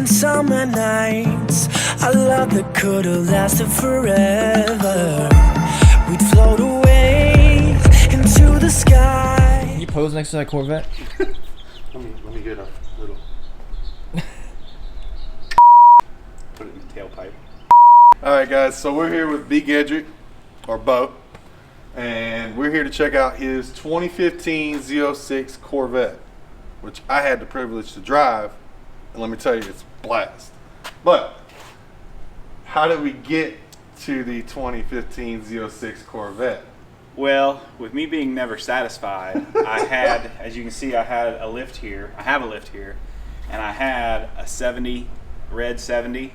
Summer nights, I love that could have lasted forever. We'd float away into the sky. Can you pose next to that Corvette? let me get a little. Put it in the tailpipe. All right, guys. So we're here with B. Gedrick, or Bo, and we're here to check out his 2015 Z06 Corvette, which I had the privilege to drive. And let me tell you, it's blast. But how did we get to the 2015 Z06 Corvette? Well, with me being never satisfied, I had, as you can see, I had a lift here. I have a lift here, and I had a 70, red 70,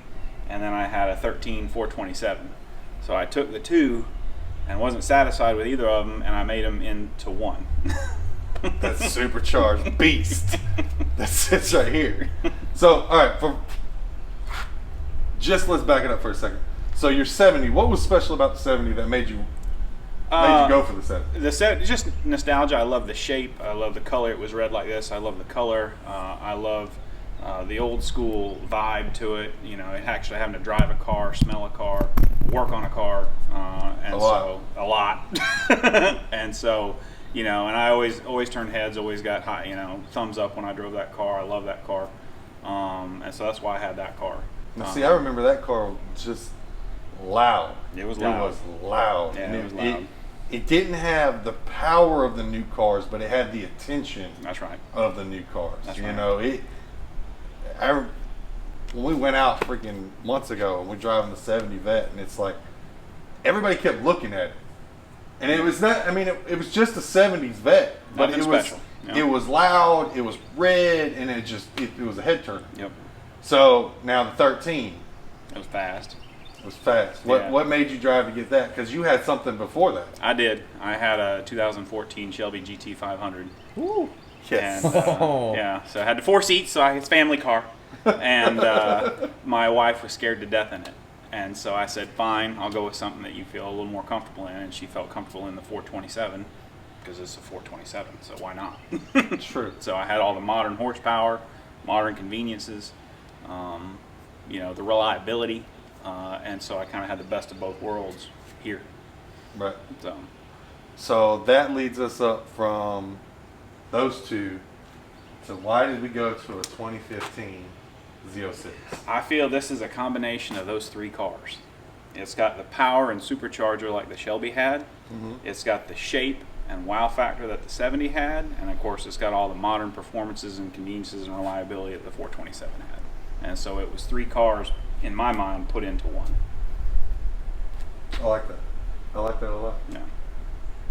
and then I had a 13 427. So I took the two and wasn't satisfied with either of them, and I made them into one. That's Supercharged beast. That sits right here. So, all right, let's back it up for a second. So your 70, what was special about the 70 that made you go for the 70? Just nostalgia. I love the shape. I love the color. It was red like this. I love the color. I love the old school vibe to it. You know, actually having to drive a car, smell a car, work on a car, and a lot. And so, you know, and I always turned heads. Always got high, you know, thumbs up when I drove that car. I love that car, and so that's why I had that car. Now, see, I remember that car just loud. It was loud. It was loud. Yeah, it was loud. It didn't have the power of the new cars, but it had the attention. That's right. Of the new cars. That's you right. know, when we went out freaking months ago and we're driving the 70 Vet, and it's like everybody kept looking at it, and it was not. I mean, it was just a 70s Vet, but Nothing special. Yeah. It was loud. It was red, and it was a head turner. Yep. So now the 13. It was fast. It was fast. What made you drive to get that? Because you had something before that. I did. I had a 2014 Shelby GT 500. Ooh. Yes. And, yeah. So I had the 4 seats, so it's a family car. And my wife was scared to death in it. And so I said, fine, I'll go with something that you feel a little more comfortable in. And she felt comfortable in the 427 because it's a 427, so why not? True. So I had all the modern horsepower, modern conveniences, you know, the reliability. And so I kind of had the best of both worlds here. Right. So that leads us up from those two to why did we go to a 2015 Z06? I feel this is a combination of those three cars. It's got the power and supercharger like the Shelby had. Mm-hmm. It's got the shape and wow factor that the 70 had. And of course it's got all the modern performances and conveniences and reliability that the 427 had. And so it was three cars, in my mind, put into one. I like that. I like that a lot. Yeah.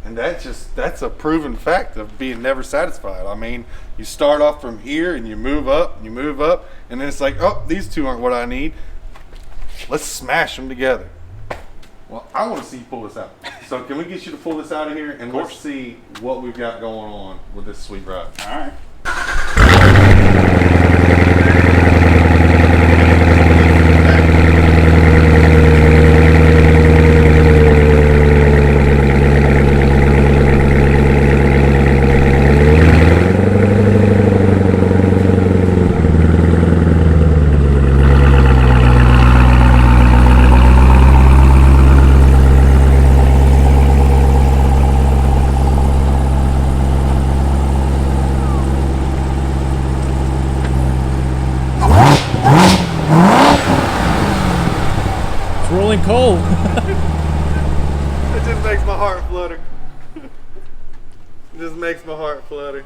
And that's a proven fact of being never satisfied. I mean, you start off from here and you move up, and then it's like, oh, these two aren't what I need. Let's smash them together. Well, I want to see you pull this out. So can we get you to pull this out of here, and let's see what we've got going on with this sweet ride. All right. Rolling cold. It just makes my heart flutter. It just makes my heart flutter.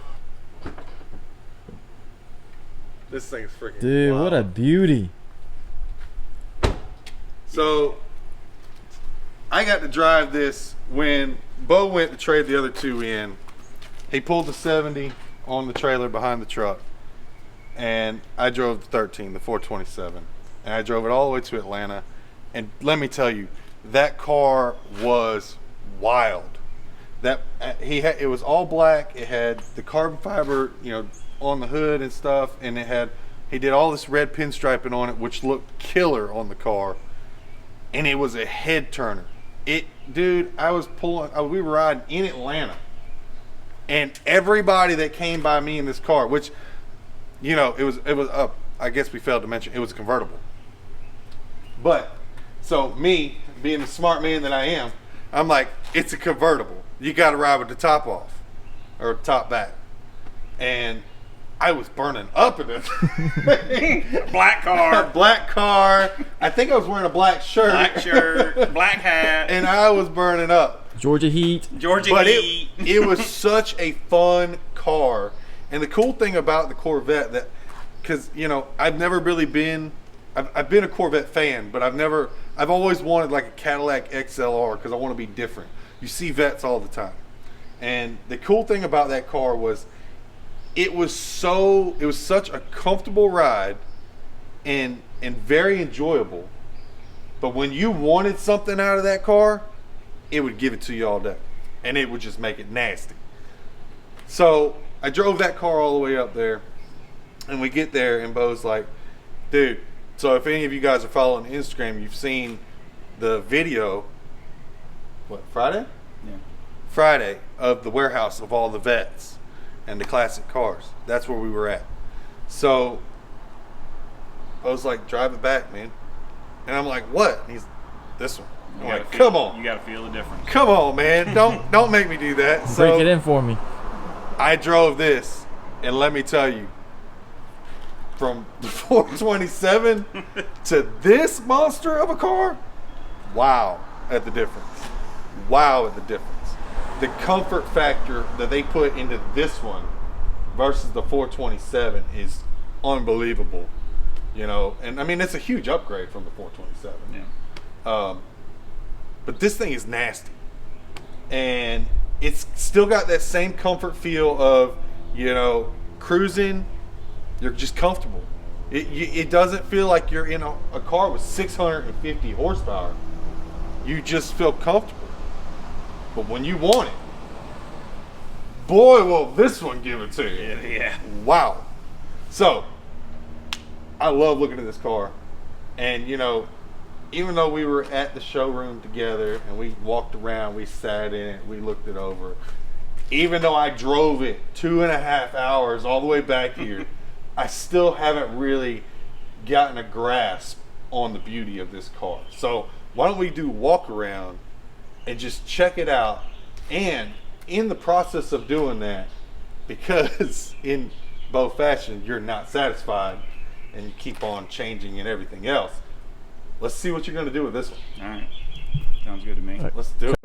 This thing's freaking Dude, wild. what a beauty. So I got to drive this when Bo went to trade the other two in. He pulled the 70 on the trailer behind the truck, and I drove the 13, the 427, and I drove it all the way to Atlanta. And let me tell you, that car was wild. It was all black. It had the carbon fiber, on the hood and stuff, and it had He did all this red pinstriping on it, which looked killer on the car. And it was a head turner. Dude, we were riding in Atlanta. And everybody that came by me in this car, which, you know, it was up. I guess we failed to mention, it was a convertible. But, so me, being the smart man that I am, I'm like, it's a convertible. You got to ride with the top off. Or top back. And I was burning up in it. Black car. Black car. I think I was wearing a black shirt. Black shirt. Black hat. And I was burning up. Georgia heat. But it was such a fun car. And the cool thing about the Corvette, that, because, you know, I've never really been, I've been a Corvette fan, but I've always wanted like a Cadillac XLR because I want to be different. You see Vettes all the time. And the cool thing about that car was it was such a comfortable ride and very enjoyable. But when you wanted something out of that car, it would give it to you all day. And it would just make it nasty. So I drove that car all the way up there. And we get there and Bo's like, dude, so if any of you guys are following Instagram, you've seen the video, Friday? Yeah. Friday, of the warehouse of all the Vettes and the classic cars. That's where we were at. So I was like, drive it back, man. And I'm like, what? And he's, this one. I'm like, come on. You got to feel the difference. Come on, man. Don't make me do that. So Break it in for me. I drove this, and let me tell you, from the 427 to this monster of a car, wow at the difference. Wow at the difference. The comfort factor that they put into this one versus the 427 is unbelievable, you know. And I mean, it's a huge upgrade from the 427. Yeah. But this thing is nasty, and it's still got that same comfort feel of, you know, cruising. You're just comfortable. It doesn't feel like you're in a car with 650 horsepower. You just feel comfortable. But when you want it, boy, will this one give it to you. Yeah. Wow. So, I love looking at this car. And, you know, even though we were at the showroom together and we walked around, we sat in it, we looked it over. Even though I drove it 2.5 hours all the way back here, I still haven't really gotten a grasp on the beauty of this car. So, why don't we do walk around and just check it out? And in the process of doing that, because in both fashion you're not satisfied and you keep on changing and everything else, let's see what you're going to do with this one. All right. Sounds good to me. Let's do it.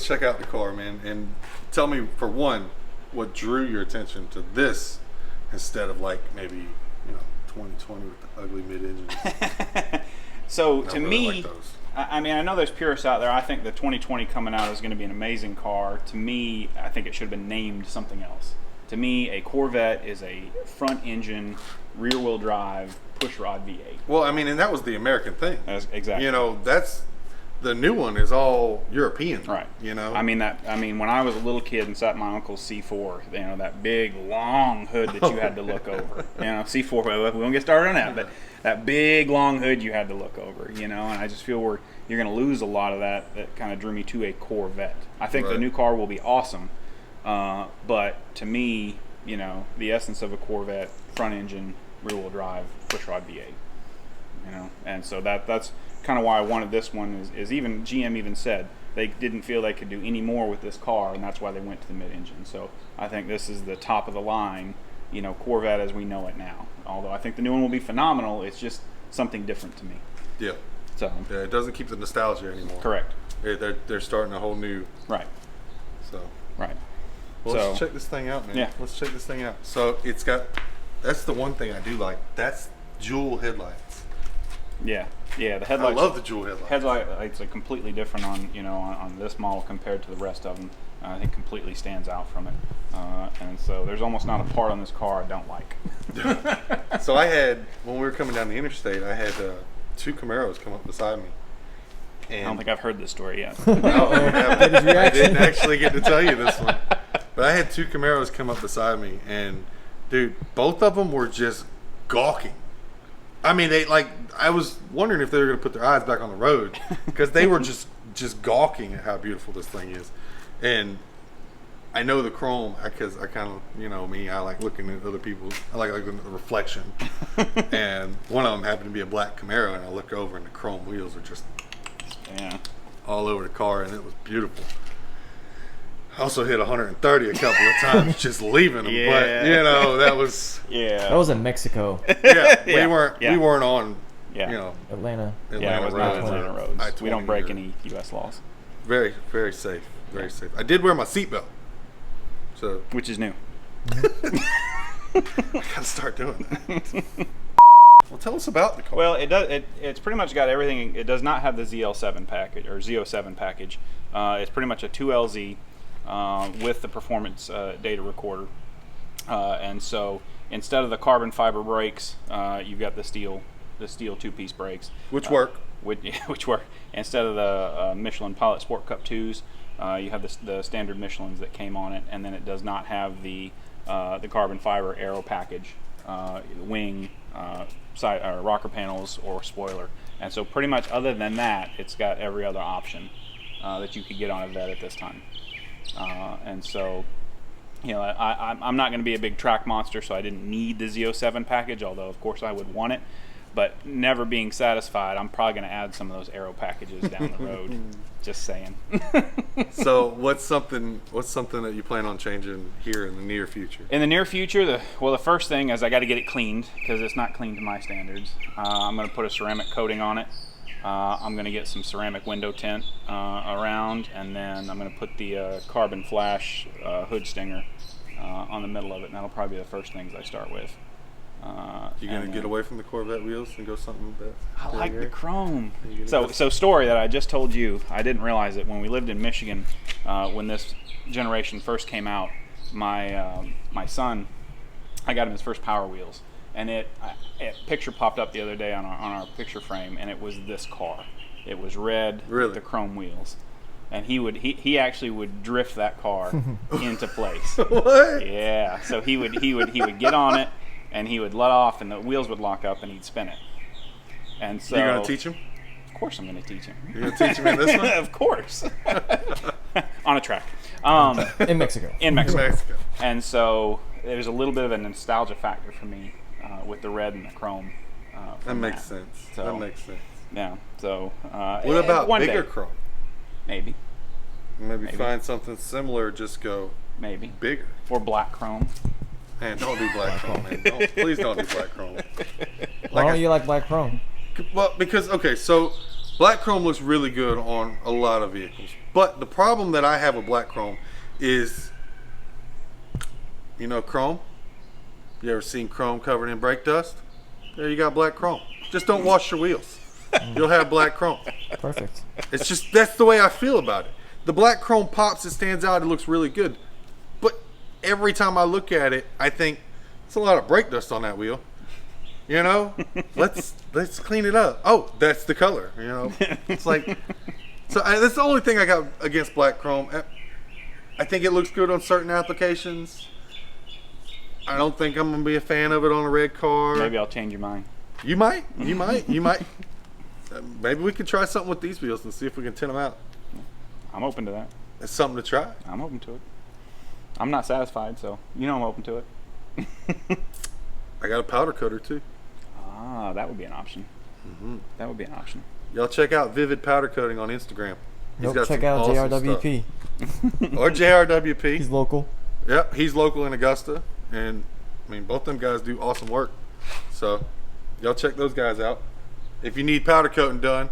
Check out the car, man, and tell me, for one, what drew your attention to this instead of like maybe, you know, 2020 with the ugly mid-engines. So I to really me, like those. I mean, I know there's purists out there. I think the 2020 coming out is going to be an amazing car. To me, I think it should have been named something else. To me, a Corvette is a front-engine, rear-wheel drive, pushrod V8. Well, I mean, and that was the American thing. That's exactly. You know, that's the new one is all European, right? You know, I mean when I was a little kid and sat in my uncle's C4, you know, that big long hood that you had to look over. You know, C4. We won't get started on that, but that big long hood you had to look over. You know, and I just feel you're going to lose a lot of that. That kind of drew me to a Corvette. I think the new car will be awesome, but to me, you know, the essence of a Corvette, front engine, rear wheel drive, pushrod V8. You know, and so that's kind of why I wanted this one. Is even GM even said they didn't feel they could do any more with this car, and that's why they went to the mid-engine. So I think this is the top of the line, you know, Corvette as we know it now. Although I think the new one will be phenomenal, it's just something different to me. Yeah. So Yeah, it doesn't keep the nostalgia anymore. correct. They're starting a whole new. Right. So. Right. Well, So- let's check this thing out, man. Yeah. Let's check this thing out. So it's got. That's the one thing I do like. That's dual headlights. Yeah. Yeah. The I headlights. love the dual headlights. Headlights are completely different on on this model compared to the rest of them. I think completely stands out from it, and so there's almost not a part on this car I don't like. So I had, when we were coming down the interstate, I had 2 Camaros come up beside me. And I don't think I've heard this story yet. No, I didn't actually get to tell you this one. But I had 2 Camaros come up beside me, and dude, both of them were just gawking. I mean, I was wondering if they were going to put their eyes back on the road, because they were just gawking at how beautiful this thing is. And I know the chrome, because I kind of, you know me, I like looking at other people. I like looking at the reflection. And one of them happened to be a black Camaro, and I look over, and the chrome wheels are just all over the car, and it was beautiful. I also hit 130 a couple of times just leaving them, Yeah. but you know that was That was in Mexico, we weren't on Yeah. you know Atlanta. Yeah, it was not roads. Atlanta roads. I-20 We don't break or- any U.S. laws, very safe, very safe. I did wear my seatbelt, so which is new. I gotta start doing that. Well, tell us about the car. Well, it does. It's pretty much got everything. It does not have the ZL7 package or Z07 package. It's pretty much a 2LZ with the performance data recorder, and so instead of the carbon fiber brakes, you've got the steel 2-piece brakes, Which work. which work. Instead of the Michelin Pilot Sport Cup 2s, you have the standard Michelins that came on it, and then it does not have the carbon fiber aero package, wing, side rocker panels, or spoiler. And so pretty much other than that, it's got every other option that you could get on a Vette at this time. And so, you know, I'm not going to be a big track monster, so I didn't need the Z07 package, although of course I would want it. But never being satisfied, I'm probably going to add some of those aero packages down the road. Just saying. So what's something that you plan on changing here in the near future? In the near future, the first thing is I got to get it cleaned because it's not clean to my standards. I'm going to put a ceramic coating on it. I'm going to get some ceramic window tint around, and then I'm going to put the carbon flash hood stinger on the middle of it, and that'll probably be the first things I start with. You gonna get away from the Corvette wheels and go something that? I like the chrome. You So gonna- story that I just told you, I didn't realize it when we lived in Michigan. When this generation first came out, my son, I got him his first Power Wheels, and a picture popped up the other day on our picture frame, and it was this car. It was red Really? with the chrome wheels, and he actually would drift that car into place. What? Yeah, so he would get on it, and he would let off, and the wheels would lock up, and he'd spin it. And so You're gonna teach him? Of course, I'm going to teach him. You're gonna teach him in this one? Of course, on a track. In Mexico. In Mexico. Mexico. And so there's a little bit of a nostalgia factor for me with the red and the chrome. That from makes sense. So- That makes sense. Yeah. So. What about one bigger day, chrome? Maybe. Maybe find something similar. Just go Maybe. bigger. Or black chrome. Man, don't do black chrome, man. Please don't do black chrome. Why don't you like black chrome? Well, because so black chrome looks really good on a lot of vehicles, but the problem that I have with black chrome is, chrome. You ever seen chrome covered in brake dust? There you got black chrome. Just don't wash your wheels. You'll have black chrome. Perfect. It's just that's the way I feel about it. The black chrome pops, it stands out, it looks really good. But every time I look at it, I think it's a lot of brake dust on that wheel. Let's clean it up. Oh, that's the color. It's like that's the only thing I got against black chrome. I think it looks good on certain applications. I don't think I'm gonna be a fan of it on a red car. Maybe I'll change your mind. You might. Maybe we could try something with these wheels and see if we can tint them out. I'm open to that. It's something to try. I'm open to it. I'm not satisfied, so I'm open to it. I got a powder coater too. That would be an option. Mm-hmm. That would be an option. Y'all check out Vivid Powder Coating on Instagram. He's Nope, got check some out awesome JRWP. stuff. Or JRWP. He's local. Yep, he's local in Augusta, and I mean both them guys do awesome work. So y'all check those guys out. If you need powder coating done,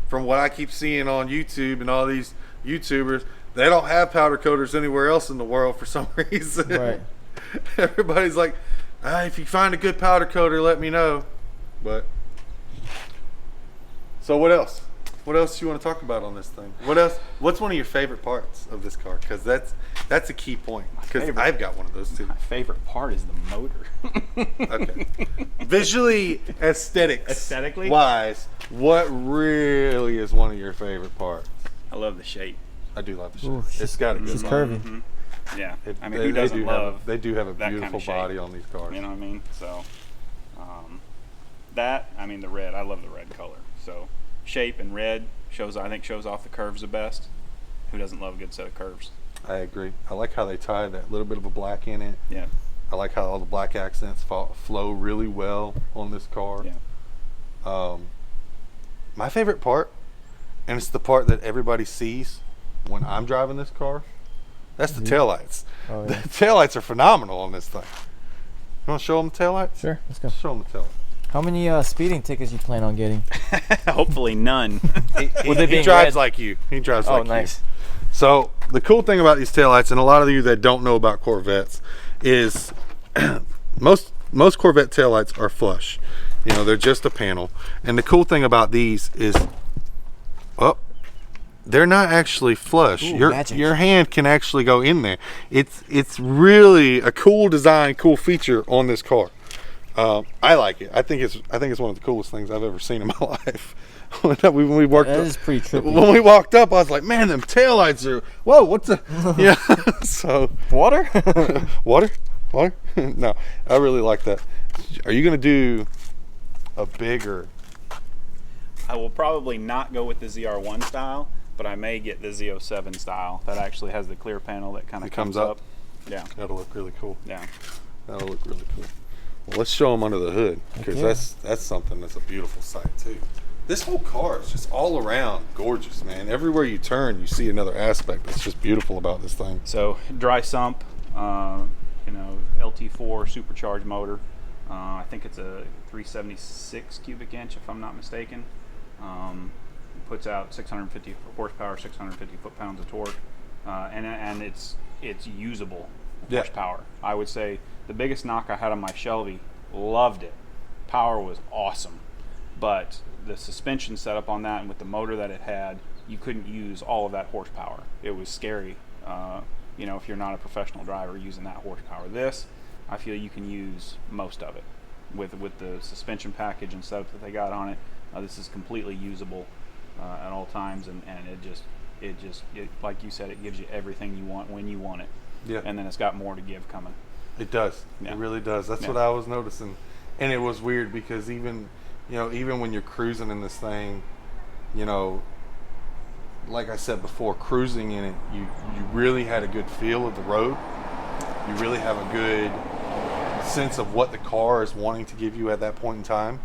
from what I keep seeing on YouTube and all these YouTubers, they don't have powder coaters anywhere else in the world for some reason. Right. Everybody's like, if you find a good powder coater, let me know. But so what else? What else do you want to talk about on this thing? What else? What's one of your favorite parts of this car? Because that's a key point. Because I've got one of those too. My favorite part is the motor. Okay. Visually, Aesthetically? wise, what really is one of your favorite parts? I love the shape. I do love the shape. Ooh, It's got a good she's body. curvy. Yeah. I mean, They- who they doesn't do love they do have a that kind of beautiful shape? body on these cars. You know what I mean? So, the red. I love the red color. So, shape and red I think shows off the curves the best. Who doesn't love a good set of curves? I agree. I like how they tie that little bit of a black in it. Yeah. I like how all the black accents flow really well on this car. Yeah. My favorite part, and it's the part that everybody sees when I'm driving this car, that's the taillights. Oh, The yeah. taillights are phenomenal on this thing. You want to show them the taillights? Sure, let's go. Show them the taillights. How many speeding tickets you plan on getting? Hopefully none. With it He being drives red? like you. He drives Oh, like nice. you. So the cool thing about these taillights, and a lot of you that don't know about Corvettes, is most Corvette taillights are flush. You know, they're just a panel. And the cool thing about these is, they're not actually flush. Ooh, your magic. your hand can actually go in there. It's really a cool design, cool feature on this car. I like it. I think it's one of the coolest things I've ever seen in my life. when we worked That up, is pretty trippy. when we walked up, I was like, man, them taillights are, whoa, what's the, yeah. So, Water? water? No, I really like that. Are you going to do a bigger? I will probably not go with the ZR1 style, but I may get the Z07 style that actually has the clear panel that kind of It comes comes up? Yeah. That'll look really cool. Yeah. That'll look really cool. Well, let's show them under the hood, because Yeah. that's something that's a beautiful sight too. This whole car is just all around gorgeous, man. Everywhere you turn, you see another aspect that's just beautiful about this thing. So dry sump, LT4 supercharged motor. I think it's a 376 cubic inch, if I'm not mistaken. Puts out 650 horsepower, 650 foot-pounds of torque, and it's usable Yeah. horsepower. I would say the biggest knock I had on my Shelby, loved it. Power was awesome, but the suspension setup on that and with the motor that it had, you couldn't use all of that horsepower. It was scary, if you're not a professional driver using that horsepower. This, I feel you can use most of it with the suspension package and setup that they got on it. This is completely usable at all times, and it like you said, it gives you everything you want when you want it. Yeah. And then it's got more to give coming. It does. Yeah. It really does. That's Yeah. what I was noticing. And it was weird because even when you're cruising in this thing, like I said before, cruising in it, you really had a good feel of the road. You really have a good sense of what the car is wanting to give you at that point in time.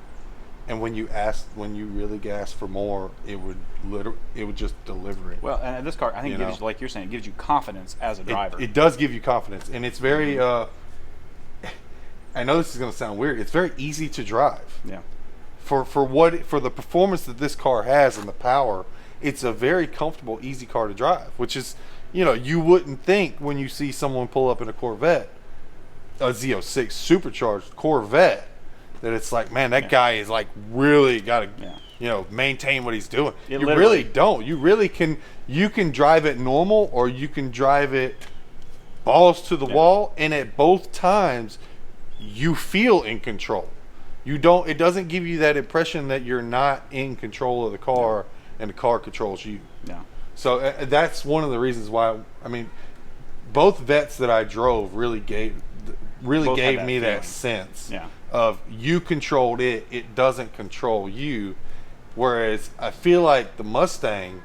And when you really gas for more, it would just deliver it. Well, and this car, I think, it gives you, like you're saying, it gives you confidence as a driver. It does give you confidence, and it's very. I know this is going to sound weird. It's very easy to drive. Yeah. For the performance that this car has and the power, it's a very comfortable, easy car to drive. Which is, you wouldn't think when you see someone pull up in a Corvette, a Z06 supercharged Corvette, that it's like, man, that guy is like really got to, maintain what he's doing. You really don't. You can drive it normal, or you can drive it balls to the wall, and at both times, you feel in control. It doesn't give you that impression that you're not in control of the car and the car controls you. Yeah. So that's one of the reasons why, both Vets that I drove really gave me that sense of you controlled it, it doesn't control you. Whereas I feel like the Mustang,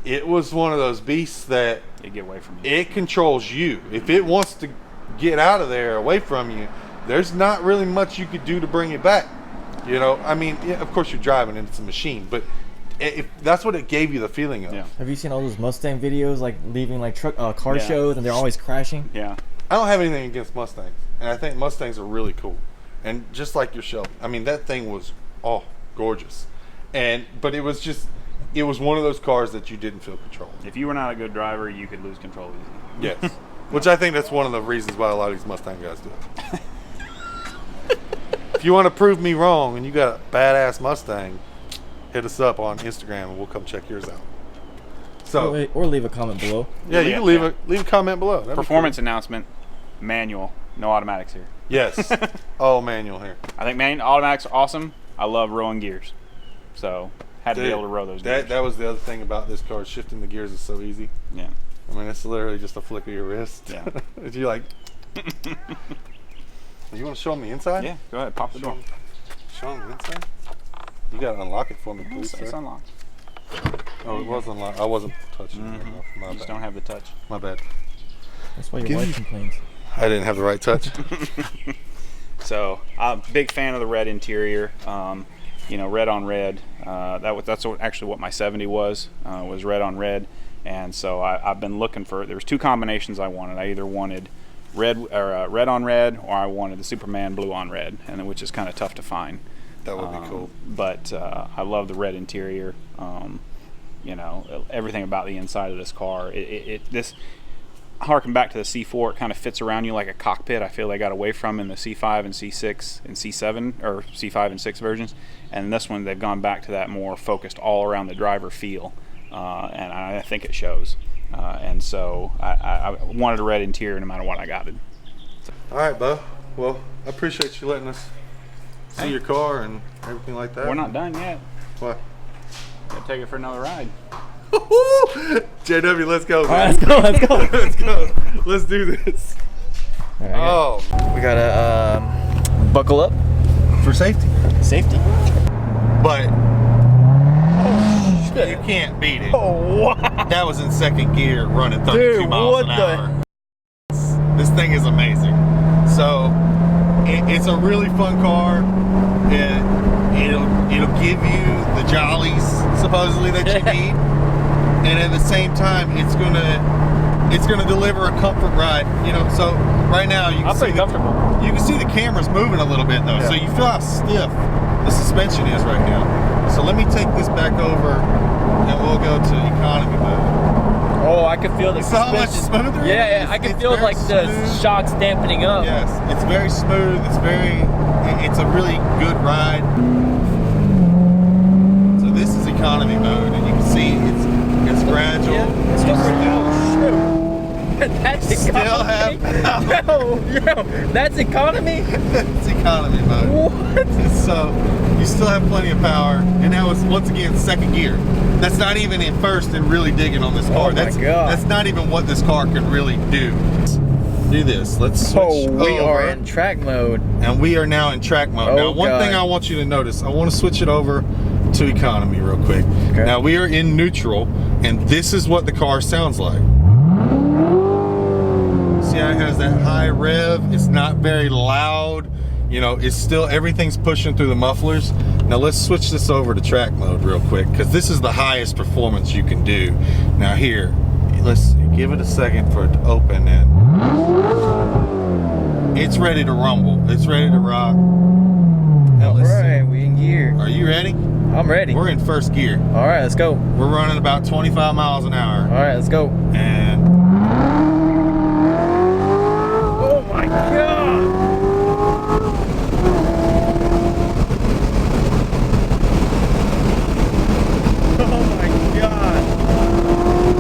it was one of those beasts that It get away from you. it controls you. If it wants to get out of there away from you, there's not really much you could do to bring it back. Of course you're driving and it's a machine, but that's what it gave you the feeling of. Yeah. Have you seen all those Mustang videos, like leaving like car Yeah. shows, and they're always crashing? Yeah. I don't have anything against Mustangs, and I think Mustangs are really cool. And just like your Shelby, I mean, that thing was gorgeous, but it was one of those cars that you didn't feel control of. If you were not a good driver, you could lose control easily. Yes, which I think that's one of the reasons why a lot of these Mustang guys do it. If you want to prove me wrong and you got a badass Mustang, hit us up on Instagram and we'll come check yours out. So, Or leave a comment below. yeah, you can leave a comment below. That'd be Performance announcement, manual, no automatics here. cool. Yes, all manual here. I think automatics are awesome. I love rowing gears, so had to be able to row those gears. That was the other thing about this car. Shifting the gears is so easy. Yeah. I mean, it's literally just a flick of your wrist. Yeah. You're like, you want to show them the inside? Yeah, go ahead, pop the door. Show them the inside? You got to unlock it for me, please, It's sir. unlocked. Oh, it was unlocked. I wasn't touching it. My You just bad. don't have the touch. My bad. That's why your wife complains. I didn't have the right touch. So I'm a big fan of the red interior. You know, red on red. That's actually what my 70 was red on red. And so I've been looking for. There was two combinations I wanted. I either wanted red on red, or I wanted the Superman blue on red, and which is kind of tough to find. That would be cool. But I love the red interior. You know, everything about the inside of this car. This harken back to the C4. It kind of fits around you like a cockpit. I feel they got away from in the C5 and C6 and C7 or C5 and 6 versions, and this one they've gone back to that more focused all around the driver feel, and I think it shows. And so I wanted a red interior no matter what I got it. All right, Bo. Well, I appreciate you letting us see your car and everything like that. We're not done yet. What? Gotta take it for another ride. JW, let's go. All right, let's go. Let's go. Let's go. Let's do this. All right, Oh, we gotta buckle up. for safety. Safety. But you can't beat it. Oh, wow. That was in second gear, running 32 miles what an hour. This thing is amazing. So it's a really fun car. It'll give you the jollies supposedly that you need, and at the same time, it's gonna deliver a comfort ride. You know, so right now you can I'm pretty comfortable. You can see the cameras moving a little bit though, so you feel how stiff the suspension is right now. So let me take this back over, and we'll go to economy mode. Oh, I can feel the See how much suspension. smoother it Yeah, is? I can It's feel very like the smooth. shocks dampening up. Yes, it's very smooth. It's a really good ride. So this is economy mode, and you can see it's gradual. Yeah, it's That's Still economy. have Yo, that's economy. It's economy mode. What? So you still have plenty of power, and that was once again second gear. That's not even in first and really digging on this car. Oh my God. That's not even what this car could really do. Do this. Let's switch Oh, we over. are in track mode. And we are now in track mode. Oh, now, one God. thing I want you to notice, I want to switch it over to economy real quick. Okay. Now we are in neutral, and this is what the car sounds like. See how it has that high rev? It's not very loud. You know, it's still, everything's pushing through the mufflers. Now let's switch this over to track mode real quick, because this is the highest performance you can do. Now here, let's give it a second for it to open, and it's ready to rumble. It's ready to rock. Now let's see. Alright, we in gear. Are you ready? I'm ready. We're in first gear. Alright, let's go. We're running about 25 miles an hour. Alright, let's go. And Oh my God! Oh my God!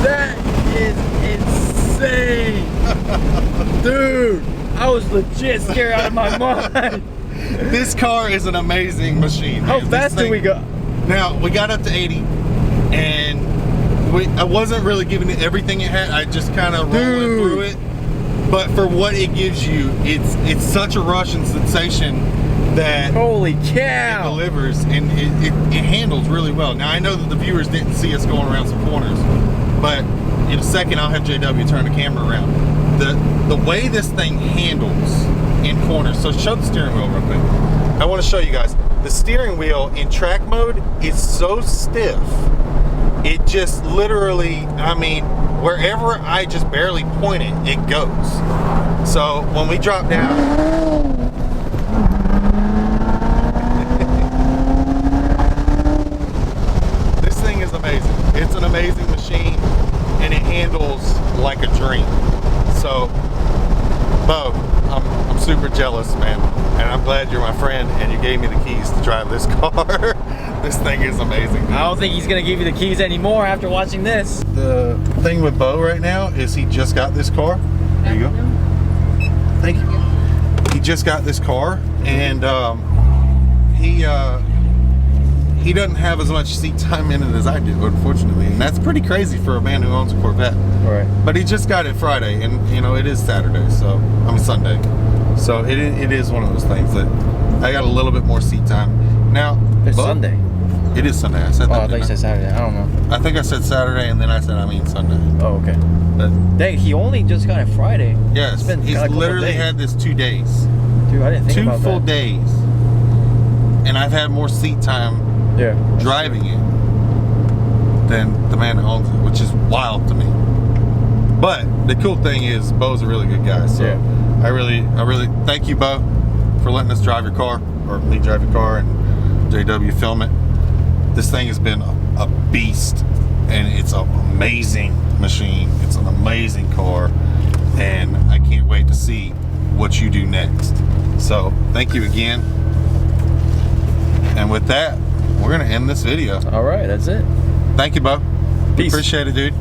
That is insane! Dude, I was legit scared out of my mind! this car is an amazing machine. How man. This fast did thing- we go? Now, we got up to 80, and I wasn't really giving it everything it had. I just kind of rolling through it. But for what it gives you, it's such a rush and sensation that Holy it cow! delivers, and it handles really well. Now, I know that the viewers didn't see us going around some corners, but in a second, I'll have JW turn the camera around. The way this thing handles and corners. So show the steering wheel real quick. I want to show you guys. The steering wheel in track mode is so stiff. It just literally, I mean, wherever I just barely point it, it goes. So when we drop down, this thing is amazing. It's an amazing machine, and it handles like a dream. So, Bo, I'm super jealous, man, and I'm glad you're my friend and you gave me the keys to drive this car. This thing is amazing. I don't think he's gonna give you the keys anymore after watching this. The thing with Bo right now is he just got this car. There you go. Thank you. He just got this car, and he doesn't have as much seat time in it as I do, unfortunately, and that's pretty crazy for a man who owns a Corvette. Right. But he just got it Friday, and you know it is Saturday, so I mean Sunday, so it is one of those things that I got a little bit more seat time now. It's Bo, Sunday. It is Sunday. I said that. Oh, I thought you said Saturday. I don't know. I think I said Saturday, and then I said I mean Sunday. Oh, okay. But Dang, he only just got it Friday. yes, It's been he's kinda a couple literally days. had this 2 days. Dude, I didn't think Two about full that. days, and I've had more seat time Yeah. driving it than the man who owns it, which is wild to me. But the cool thing is, Bo's a really good guy, so Yeah. I really thank you, Bo, for letting us drive your car, or me drive your car, and JW film it. This thing has been a beast, and it's an amazing machine. It's an amazing car, and I can't wait to see what you do next. So thank you again. And with that, we're gonna end this video. All right, that's it. Thank you, Bo. Peace. Appreciate it, dude.